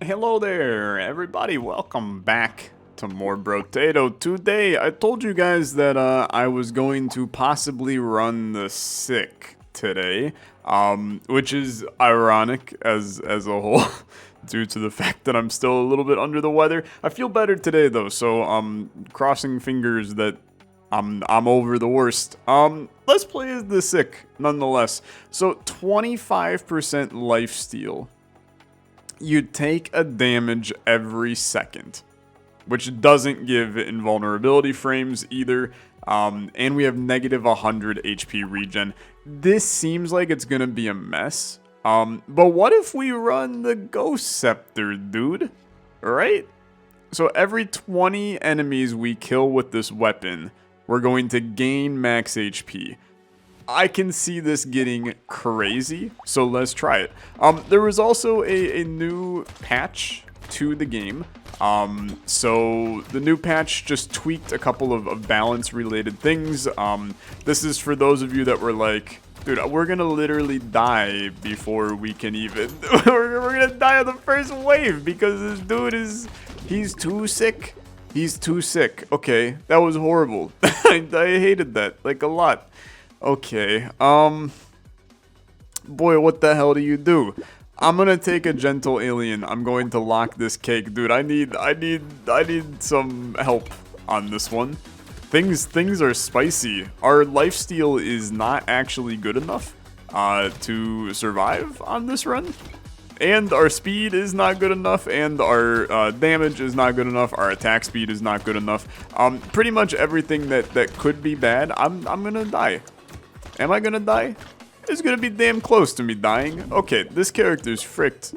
Hello there, everybody. Welcome back to more Brotato. Today, I told you guys that I was going to possibly run the sick today, which is ironic as a whole, due to the fact that I'm still a little bit under the weather. I feel better today though, so crossing fingers that I'm over the worst. Let's play as the sick nonetheless. So 25% lifesteal. You take a damage every second, which doesn't give invulnerability frames either, and we have negative 100 HP regen. This seems like it's gonna be a mess, but what if we run the Ghost Scepter, dude? Right? So every 20 enemies we kill with this weapon, we're going to gain max HP. I can see this getting crazy, so let's try it. There was also a new patch to the game. So the new patch just tweaked a couple of balance related things. This is for those of you that were like, dude, we're gonna literally die before we can even, we're gonna die on the first wave because this dude he's too sick. He's too sick. Okay, that was horrible. I hated that, like, a lot. Okay, boy, what the hell do you do? I'm gonna take a gentle alien. I'm going to lock this cake. Dude, I need some help on this one. Things are spicy. Our lifesteal is not actually good enough to survive on this run. And our speed is not good enough, and our damage is not good enough, our attack speed is not good enough. Pretty much everything that could be bad, I'm gonna die. Am I gonna die? It's gonna be damn close to me dying. Okay, this character's fricked.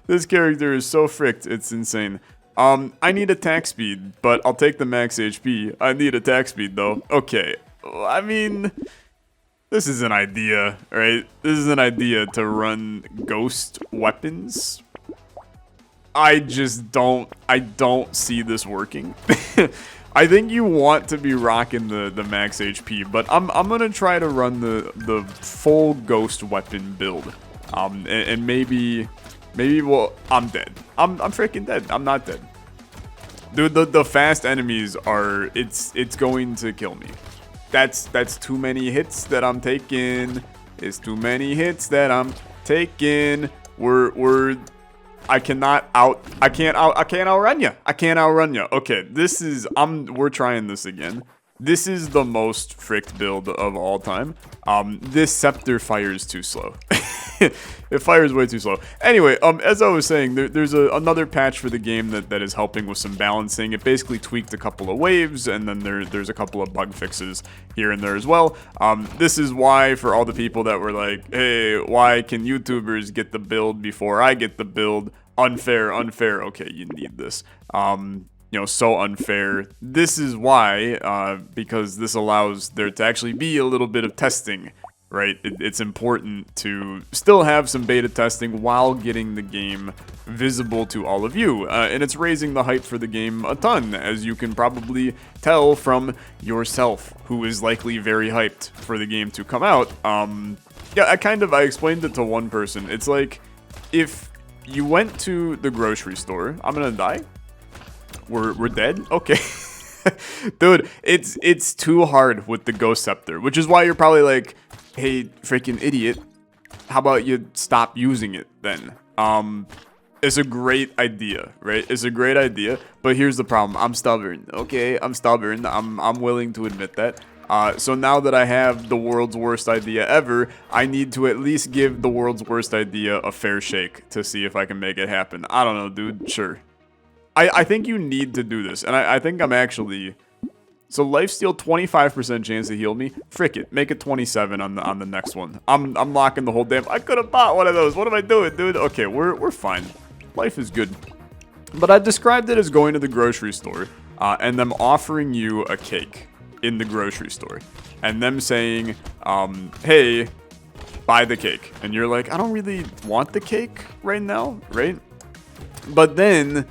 This character is so fricked, it's insane. I need attack speed, but I'll take the max HP. I need attack speed though. Okay, I mean, this is an idea, right? This is an idea to run ghost weapons. I don't see this working. I think you want to be rocking the max HP, but I'm gonna try to run the full ghost weapon build. And maybe well, I'm dead. I'm freaking dead. I'm not dead. Dude, the fast enemies are it's going to kill me. That's too many hits that I'm taking. It's too many hits that I'm taking. I can't outrun you. I can't outrun you. Okay, we're trying this again. This is the most fricked build of all time. This scepter fires too slow. It fires way too slow. Anyway, as I was saying, there's another patch for the game that is helping with some balancing. It basically tweaked a couple of waves, and then there's a couple of bug fixes here and there as well. This is why, for all the people that were like, hey, why can YouTubers get the build before I get the build? Unfair. Okay, you need this. So unfair. This is why, because this allows there to actually be a little bit of testing, right? It's important to still have some beta testing while getting the game visible to all of you. And it's raising the hype for the game a ton, as you can probably tell from yourself, who is likely very hyped for the game to come out. Yeah, I explained it to one person. It's like, if you went to the grocery store, I'm gonna die. We're dead? Okay. Dude, it's too hard with the Ghost Scepter, which is why you're probably like, hey, freaking idiot, how about you stop using it then? It's a great idea, right? It's a great idea, but here's the problem. I'm stubborn, okay? I'm stubborn. I'm willing to admit that. So now that I have the world's worst idea ever, I need to at least give the world's worst idea a fair shake to see if I can make it happen. I don't know, dude. Sure. I think you need to do this, and I think I'm actually... So lifesteal, 25% chance to heal me. Frick it, make it 27 on the next one. I'm locking the whole damn... I could have bought one of those. What am I doing, dude? Okay, we're fine. Life is good. But I described it as going to the grocery store, and them offering you a cake in the grocery store, and them saying, hey, buy the cake. And you're like, I don't really want the cake right now, right? But then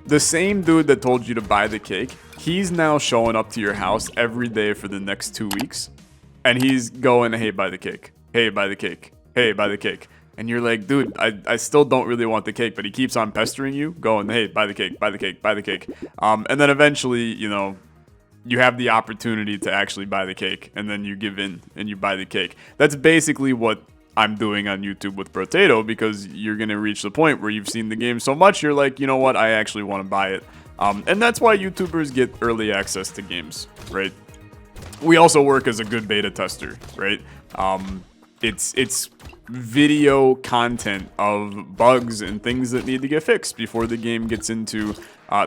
the same dude that told you to buy the cake, he's now showing up to your house every day for the next 2 weeks, and he's going, hey, buy the cake. Hey, buy the cake. Hey, buy the cake. and you're like, dude, I still don't really want the cake, but he keeps on pestering you, going, hey, buy the cake, buy the cake, buy the cake. And then eventually, you know, you have the opportunity to actually buy the cake, and then you give in and you buy the cake. That's basically what I'm doing on YouTube with Brotato, because you're going to reach the point where you've seen the game so much, you're like, you know what, I actually want to buy it. And that's why YouTubers get early access to games, right? We also work as a good beta tester, right? It's video content of bugs and things that need to get fixed before the game gets into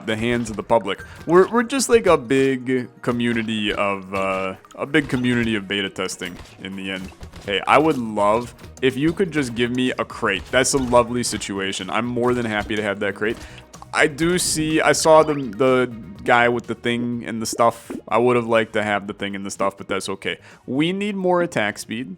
the hands of the public. We're just like a big community of beta testing in the end. Hey, I would love if you could just give me a crate. That's a lovely situation. I'm more than happy to have that crate. I saw the guy with the thing and the stuff. I would have liked to have the thing and the stuff, but that's okay. We need more attack speed.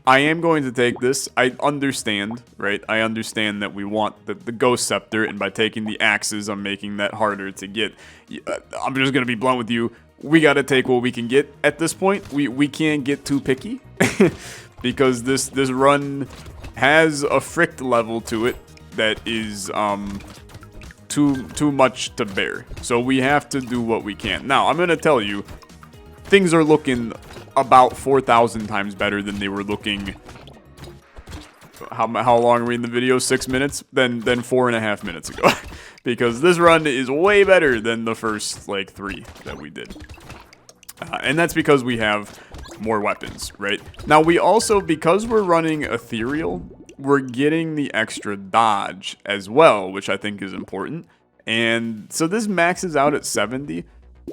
I am going to take this. I understand, right? I understand that we want the Ghost Scepter, and by taking the axes, I'm making that harder to get. I'm just going to be blunt with you. We got to take what we can get at this point. We can't get too picky because this run has a frict level to it that is too much to bear. So we have to do what we can. Now, I'm going to tell you, things are looking about 4,000 times better than they were looking. How long are we in the video? 6 minutes? Than 4.5 minutes ago. Because this run is way better than the first, like, 3 that we did. And that's because we have more weapons, right? Now, we also, because we're running Ethereal, we're getting the extra dodge as well, which I think is important. And so this maxes out at 70.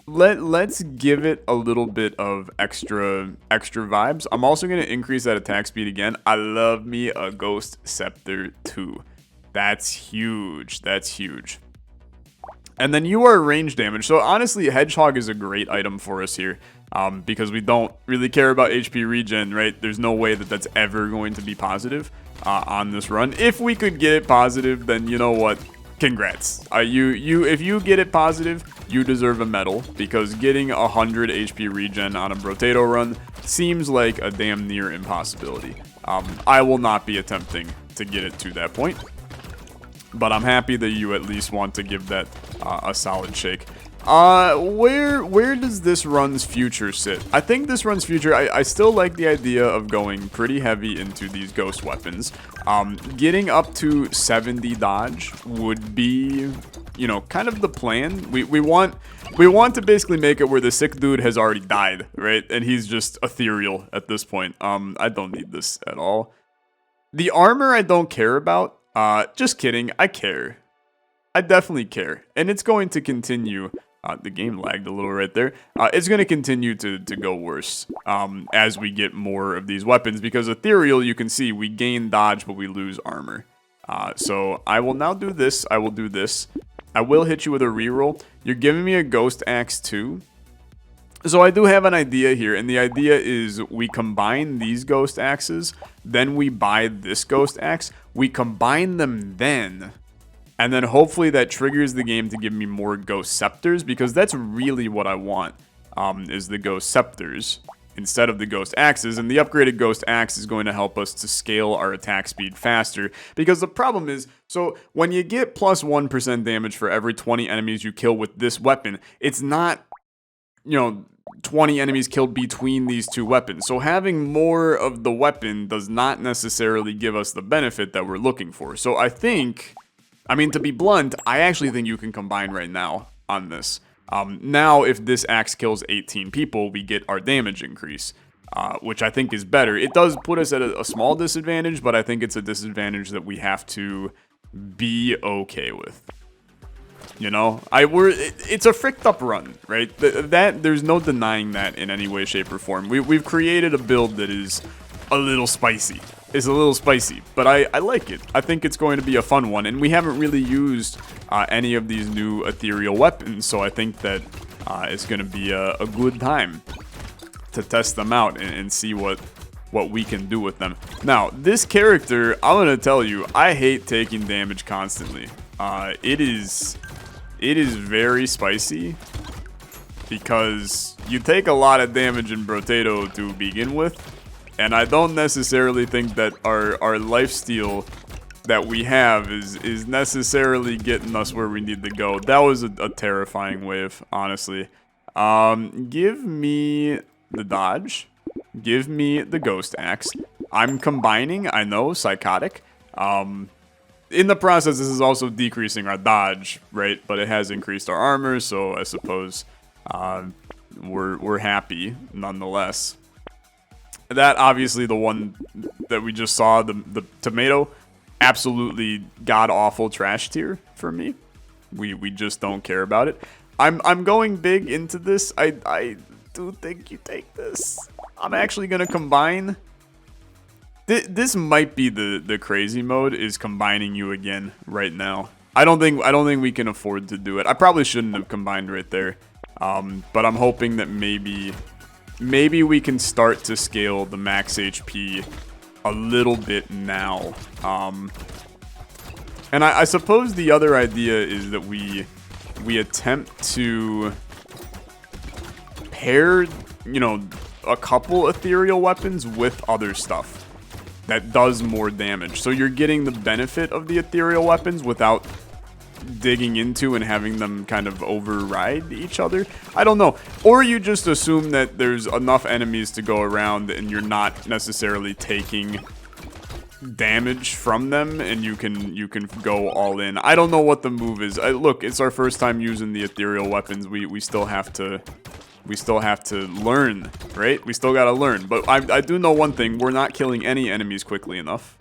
Let's give it a little bit of extra vibes. I'm also going to increase that attack speed again. I love me a Ghost Scepter too. That's huge. That's huge. And then you are range damage. So honestly, Hedgehog is a great item for us here. Because we don't really care about HP regen, right? There's no way that that's ever going to be positive on this run. If we could get it positive, then you know what? Congrats. If you get it positive, you deserve a medal, because getting 100 HP regen on a Brotato run seems like a damn near impossibility. I will not be attempting to get it to that point, but I'm happy that you at least want to give that a solid shake. Where does this run's future sit? I think this run's future, I still like the idea of going pretty heavy into these ghost weapons. Getting up to 70 dodge would be, you know, kind of the plan. We want to basically make it where the sick dude has already died, right? And he's just ethereal at this point. I don't need this at all. The armor I don't care about. Just kidding, I care. I definitely care. And it's going to continue. The game lagged a little right there. It's going to continue to go worse as we get more of these weapons, because Ethereal, you can see, we gain dodge, but we lose armor. So I will now do this. I will do this. I will hit you with a reroll. You're giving me a Ghost Axe too. So I do have an idea here, and the idea is we combine these Ghost Axes, then we buy this Ghost Axe. We combine them then. And then hopefully that triggers the game to give me more Ghost Scepters, because that's really what I want, is the Ghost Scepters instead of the Ghost Axes. And the upgraded Ghost Axe is going to help us to scale our attack speed faster, because the problem is, so when you get plus 1% damage for every 20 enemies you kill with this weapon, it's not, you know, 20 enemies killed between these two weapons. So having more of the weapon does not necessarily give us the benefit that we're looking for. So I mean, to be blunt, I actually think you can combine right now on this. Now, if this axe kills 18 people, we get our damage increase, which I think is better. It does put us at a small disadvantage, but I think it's a disadvantage that we have to be okay with. You know, it's a fricked up run, right? There's no denying that in any way, shape, or form. We've created a build that is a little spicy. It's a little spicy, but I like it. I think it's going to be a fun one, and we haven't really used any of these new ethereal weapons, so I think that it's going to be a good time to test them out and see what we can do with them. Now, this character, I'm going to tell you, I hate taking damage constantly. It is very spicy, because you take a lot of damage in Brotato to begin with, And I don't necessarily think that our lifesteal that we have is necessarily getting us where we need to go. That was a terrifying wave, honestly. Give me the dodge. Give me the ghost axe. I'm combining, I know, psychotic. In the process, this is also decreasing our dodge, right? But it has increased our armor, so I suppose we're happy nonetheless. That, obviously, the one that we just saw, the tomato, absolutely god-awful trash tier for me. We just don't care about it. I'm going big into this. I do think you take this. I'm actually gonna combine. This might be the crazy mode, is combining you again right now. I don't think we can afford to do it. I probably shouldn't have combined right there. But I'm hoping that maybe we can start to scale the max HP a little bit now. And I suppose the other idea is that we attempt to pair, you know, a couple ethereal weapons with other stuff that does more damage. So you're getting the benefit of the ethereal weapons without digging into and having them kind of override each other. I don't know. Or you just assume that there's enough enemies to go around and you're not necessarily taking damage from them and you can go all in. I don't know what the move is. Look, it's our first time using the ethereal weapons. We still have to learn, right? We still gotta learn. But I do know one thing. We're not killing any enemies quickly enough.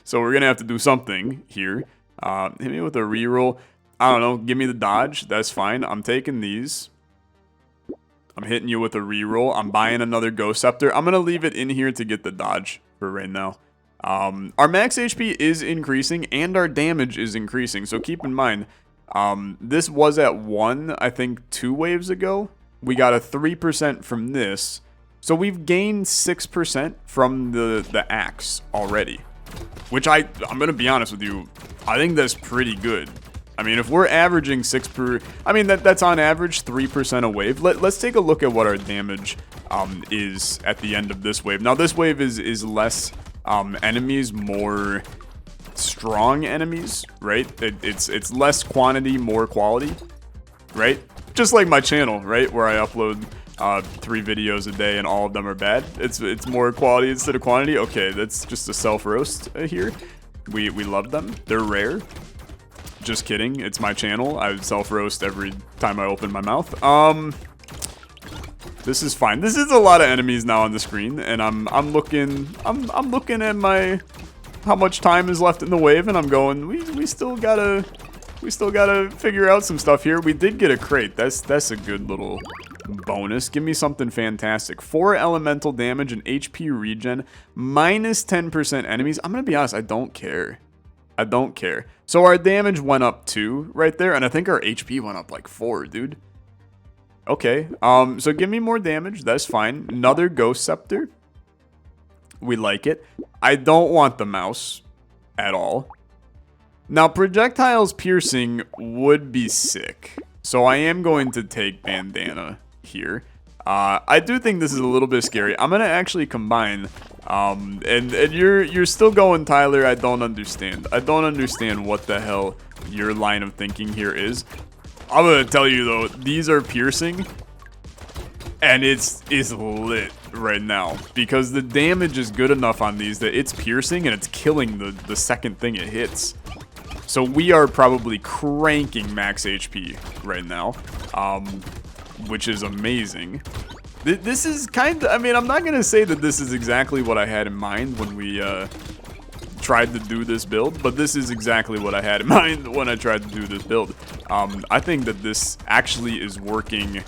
So we're gonna have to do something here. Hit me with a reroll. I don't know. Give me the dodge. That's fine. I'm taking these. I'm hitting you with a reroll. I'm buying another Ghost Scepter. I'm gonna leave it in here to get the dodge for right now. Our max HP is increasing and our damage is increasing. So keep in mind, this was at 1, I think 2 waves ago. We got a 3% from this. So we've gained 6% from the axe already. Which I'm going to be honest with you, I think that's pretty good. I mean, if we're averaging 6 per... I mean, that's on average 3% a wave. Let's take a look at what our damage is at the end of this wave. Now, this wave is less enemies, more strong enemies, right? It's less quantity, more quality, right? Just like my channel, right? Where I upload 3 videos a day and all of them are bad. It's more quality instead of quantity. Okay, that's just a self-roast here. We love them. They're rare. Just kidding. It's my channel. I self-roast every time I open my mouth. This is fine. This is a lot of enemies now on the screen, and I'm looking at my how much time is left in the wave, and I'm going, we still gotta figure out some stuff here. We did get a crate. That's a good little bonus. Give me something fantastic. 4 elemental damage and HP regen, minus 10% enemies. I'm gonna be honest, I don't care. I don't care. So our damage went up 2 right there, and I think our HP went up like 4, dude. Okay, so give me more damage. That's fine. Another Ghost Scepter. We like it. I don't want the mouse at all. Now, projectiles piercing would be sick. So I am going to take bandana here. I do think this is a little bit scary. I'm going to actually combine. And you're still going, Tyler. I don't understand. I don't understand what the hell your line of thinking here is. I'm going to tell you, though, these are piercing. And it's lit right now. Because the damage is good enough on these that it's piercing and it's killing the second thing it hits. So we are probably cranking max HP right now. Which is amazing. This is kind of... I mean, I'm not going to say that this is exactly what I had in mind when we... tried to do this build, but this is exactly what I had in mind when I tried to do this build. I think that this actually is working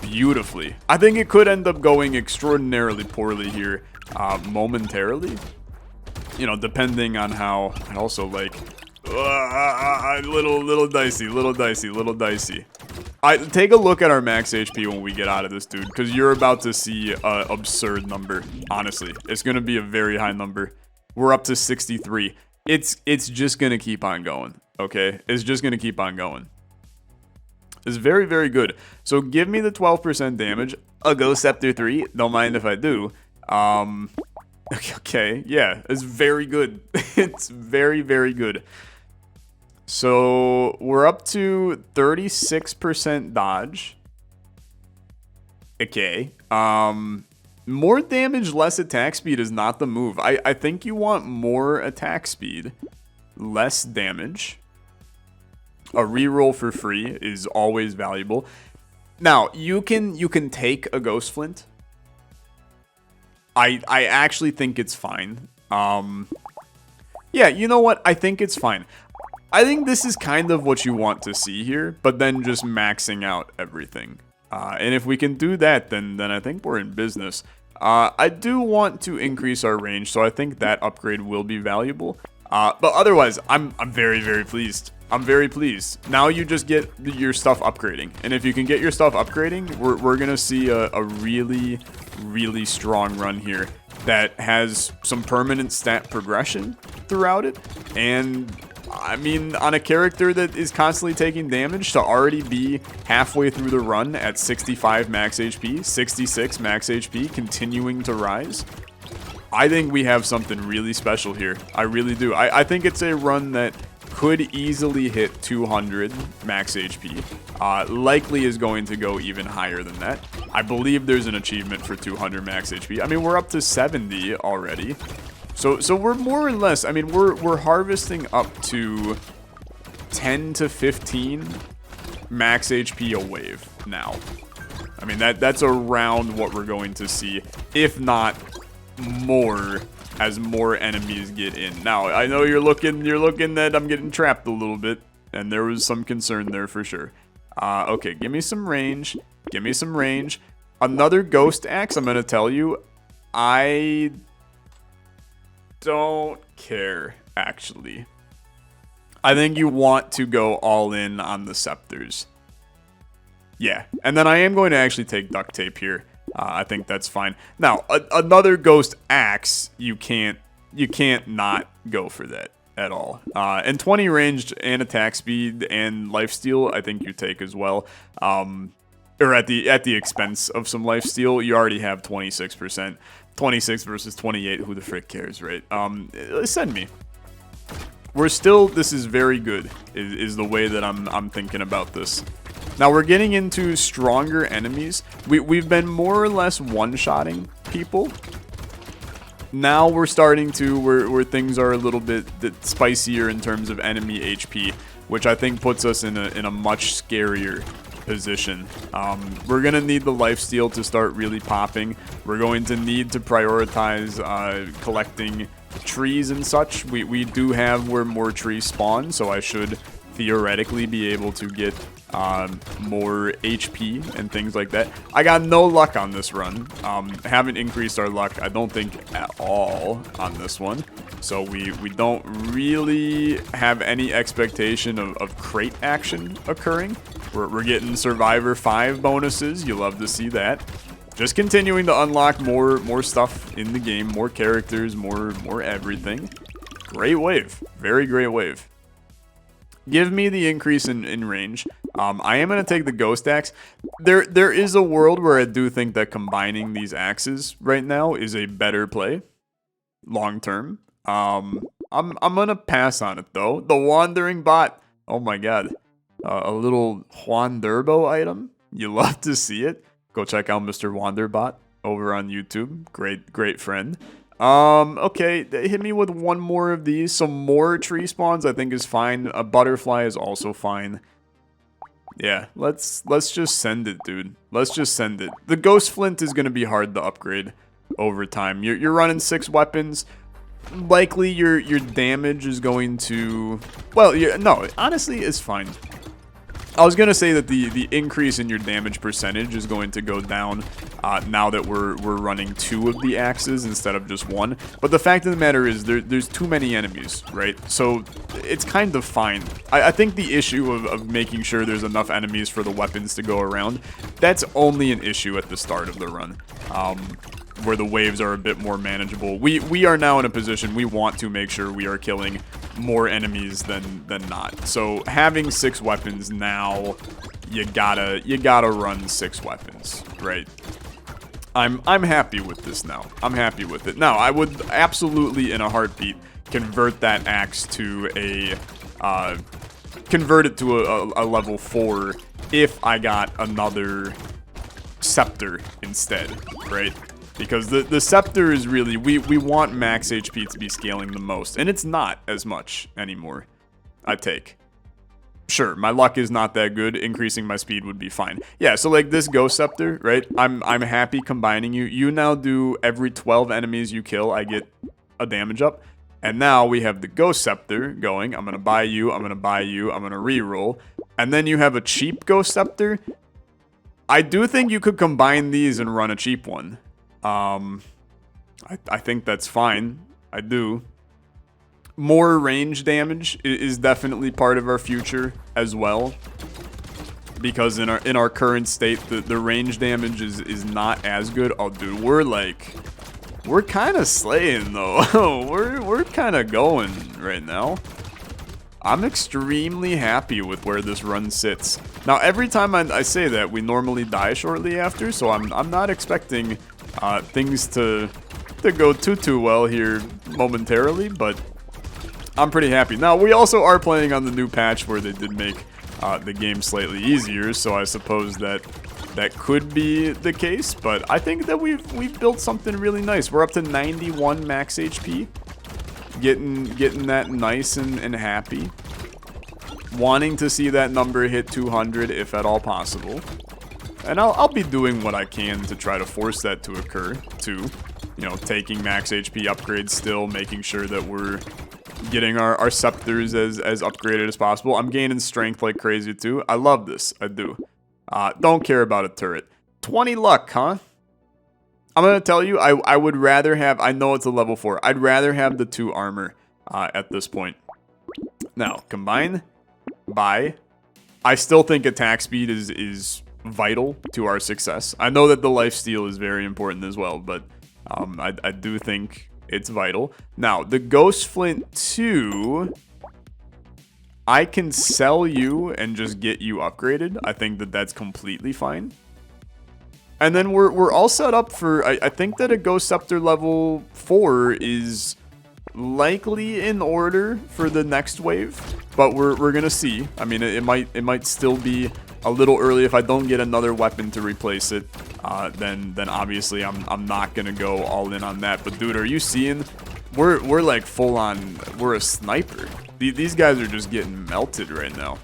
beautifully. I think it could end up going extraordinarily poorly here momentarily. You know, depending on how... And also, like... little dicey. Take a look at our max HP when we get out of this, dude, because you're about to see an absurd number, honestly. It's going to be a very high number. We're up to 63. It's just going to keep on going, okay? It's just going to keep on going. It's very, very good. So give me the 12% damage. I'll go Scepter 3. Don't mind if I do. Okay, yeah, it's very good. It's very, very good. So we're up to 36% dodge. Okay. More damage, less attack speed is not the move. I think you want more attack speed, less damage. A reroll for free is always valuable. Now, you can take a Ghost Flint. I actually think it's fine. Yeah, you know what? I think it's fine. I think this is kind of what you want to see here, but then just maxing out everything. And if we can do that, then I think we're in business. I do want to increase our range, so I think that upgrade will be valuable. But otherwise, I'm very, very pleased. I'm very pleased. Now you just get your stuff upgrading. And if you can get your stuff upgrading, we're going to see a really, really strong run here that has some permanent stat progression throughout it. And I mean, on a character that is constantly taking damage, to already be halfway through the run at 65 max HP, 66 max HP, continuing to rise, I think we have something really special here. I really do. I think it's a run that could easily hit 200 max HP. Likely is going to go even higher than that. I believe there's an achievement for 200 max HP. I mean, we're up to 70 already. So we're more or less, I mean, we're harvesting up to 10 to 15 max HP a wave now. I mean, that's around what we're going to see, if not more, as more enemies get in. Now, I know you're looking that I'm getting trapped a little bit, and there was some concern there for sure. Okay, give me some range. Give me some range. Another ghost axe, I'm going to tell you, I don't care, actually. I think you want to go all in on the scepters. Yeah, and then I am going to actually take duct tape here. I think that's fine. Now, another ghost axe, you can't not go for that at all. And 20 ranged and attack speed and lifesteal, I think you take as well. Or at the expense of some lifesteal, you already have 26%. 26 versus 28, who the frick cares, right? Send me. We're still, this is very good, is the way that I'm thinking about this. Now we're getting into stronger enemies. We've been more or less one-shotting people. Now we're starting to, where things are a little bit spicier in terms of enemy HP, which I think puts us in a much scarier position. We're going to need the lifesteal to start really popping. We're going to need to prioritize collecting trees and such. We do have where more trees spawn, so I should theoretically be able to get more HP and things like that. I got no luck on this run. Haven't increased our luck, I don't think, at all on this one. So we don't really have any expectation of crate action occurring. We're getting Survivor 5 bonuses. You love to see that. Just continuing to unlock more stuff in the game, more characters, more everything. Great wave. Very great wave. Give me the increase in range. I am going to take the ghost axe. There is a world where I do think that combining these axes right now is a better play long term. I'm going to pass on it though. The wandering bot. Oh my god. A little Juan Durbo item. You love to see it. Go check out Mr. Wanderbot over on YouTube. Great friend. Okay, hit me with one more of these. Some more tree spawns I think is fine. A butterfly is also fine. Yeah, let's just send it, dude. Let's just send it. The ghost flint is going to be hard to upgrade over time. You're running 6 weapons. Likely your damage is going to, well, no, honestly it's fine. I was going to say that the increase in your damage percentage is going to go down now that we're running 2 of the axes instead of just 1. But the fact of the matter is there's too many enemies, right? So it's kind of fine. I think the issue of making sure there's enough enemies for the weapons to go around, that's only an issue at the start of the run. Where the waves are a bit more manageable. We are now in a position we want to make sure we are killing more enemies than not. So having 6 weapons now, you gotta run 6 weapons, right? I'm happy with this now. I'm happy with it. Now, I would absolutely, in a heartbeat, convert that axe to a, convert it to a level 4 if I got another scepter instead, right? Because the scepter is really, we want max HP to be scaling the most, and it's not as much anymore, I take. Sure, my luck is not that good. Increasing my speed would be fine. Yeah, so like this Ghost Scepter, right? I'm happy combining you. You now do every 12 enemies you kill, I get a damage up. And now we have the Ghost Scepter going. I'm going to buy you, I'm going to buy you, I'm going to reroll. And then you have a cheap Ghost Scepter. I do think you could combine these and run a cheap one. I think that's fine. I do. More range damage is definitely part of our future as well, because in our current state, the range damage is not as good. Oh, dude, we're kind of slaying though. we're kind of going right now. I'm extremely happy with where this run sits. Now, every time I say that, we normally die shortly after, so I'm not expecting things to go too well here momentarily, but I'm pretty happy. Now, we also are playing on the new patch where they did make the game slightly easier, so I suppose that could be the case, but I think that we've built something really nice. We're up to 91 max HP. Getting that nice and happy. Wanting to see that number hit 200 if at all possible. And I'll be doing what I can to try to force that to occur, too. You know, taking max HP upgrades still, making sure that we're getting our scepters as upgraded as possible. I'm gaining strength like crazy too. I love this. I do. Don't care about a turret. 20 luck, huh? I'm going to tell you, I would rather have... I know it's a level 4. I'd rather have the 2 armor at this point. Now, combine. Buy. I still think attack speed is vital to our success. I know that the lifesteal is very important as well, but I do think... it's vital. Now, the Ghost Flint 2, I can sell you and just get you upgraded. I think that that's completely fine. And then we're all set up for... I think that a Ghost Scepter level 4 is likely in order for the next wave, but we're gonna see. I mean, it might still be a little early. If I don't get another weapon to replace it, then obviously I'm not gonna go all in on that. But dude, are you seeing? We're like full on. We're a sniper. These guys are just getting melted right now.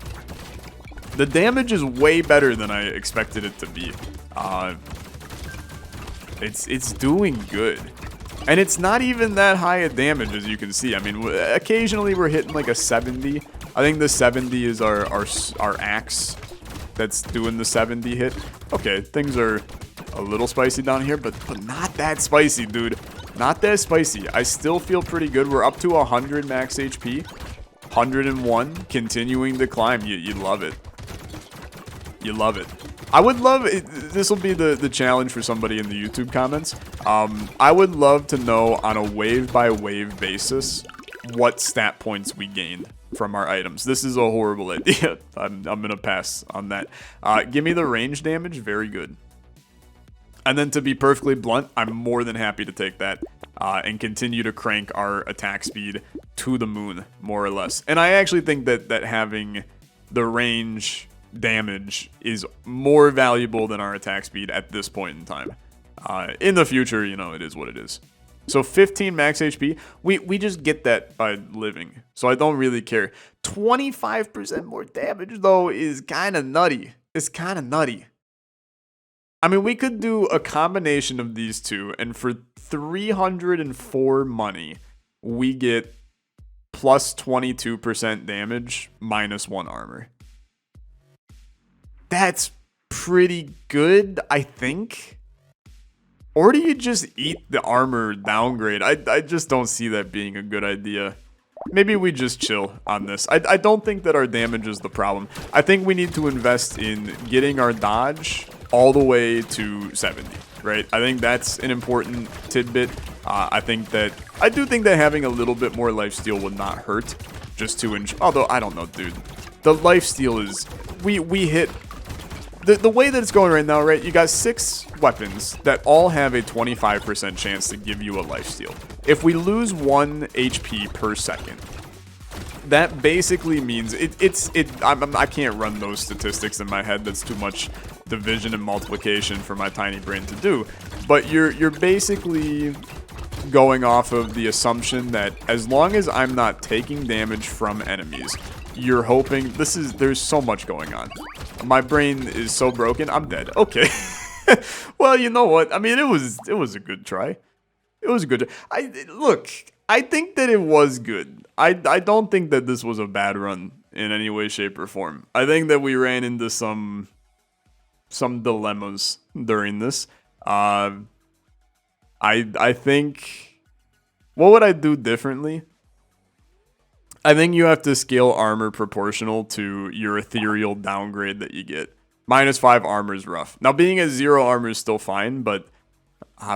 The damage is way better than I expected it to be. It's doing good. And it's not even that high a damage, as you can see. I mean, occasionally we're hitting like a 70. I think the 70 is our axe that's doing the 70 hit. Okay, things are a little spicy down here, but not that spicy, dude. Not that spicy. I still feel pretty good. We're up to 100 max HP. 101, continuing to climb. You love it. You love it. I would love it. This will be the challenge for somebody in the YouTube comments. I would love to know on a wave by wave basis what stat points we gained from our items. This is a horrible idea. I'm gonna pass on that. Give me the range damage. Very good. And then to be perfectly blunt, I'm more than happy to take that and continue to crank our attack speed to the moon, more or less. And I actually think that having the range damage is more valuable than our attack speed at this point in time. In the future, you know, it is what it is. So 15 max HP, we just get that by living. So I don't really care. 25% more damage, though, is kind of nutty. It's kind of nutty. I mean, we could do a combination of these two, and for 304 money, we get plus 22% damage, minus 1 armor. That's pretty good, I think. Or do you just eat the armor downgrade? I just don't see that being a good idea. Maybe we just chill on this. I don't think that our damage is the problem. I think we need to invest in getting our dodge all the way to 70, right? I think that's an important tidbit. I do think that having a little bit more lifesteal would not hurt, just to although I don't know, dude. The lifesteal is we hit the way that it's going right now, right? You got 6 weapons that all have a 25% chance to give you a lifesteal. If we lose 1 HP per second, that basically means I can't run those statistics in my head. That's too much division and multiplication for my tiny brain to do. But you're basically going off of the assumption that as long as I'm not taking damage from enemies, you're hoping there's so much going on. My brain is so broken, I'm dead. Okay. Well, you know what? I mean, it was a good try. It was a good try. Look, I think that it was good. I don't think that this was a bad run in any way, shape, or form. I think that we ran into some dilemmas during this. I think, what would I do differently? I think you have to scale armor proportional to your ethereal downgrade that you get. -5 armor is rough. Now, being at 0 armor is still fine, but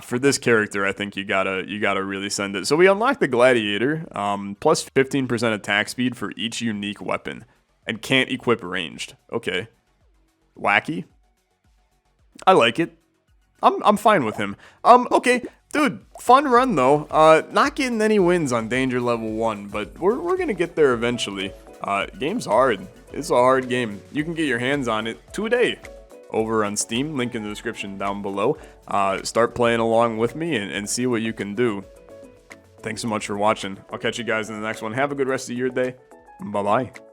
for this character, I think you gotta really send it. So we unlocked the gladiator, plus 15% attack speed for each unique weapon, and can't equip ranged. Okay, wacky. I like it. I'm fine with him. Okay, dude, fun run though. Not getting any wins on danger level 1, but we're gonna get there eventually. Game's hard. It's a hard game. You can get your hands on it today over on Steam. Link in the description down below. Start playing along with me and see what you can do. Thanks so much for watching. I'll catch you guys in the next one. Have a good rest of your day. Bye bye.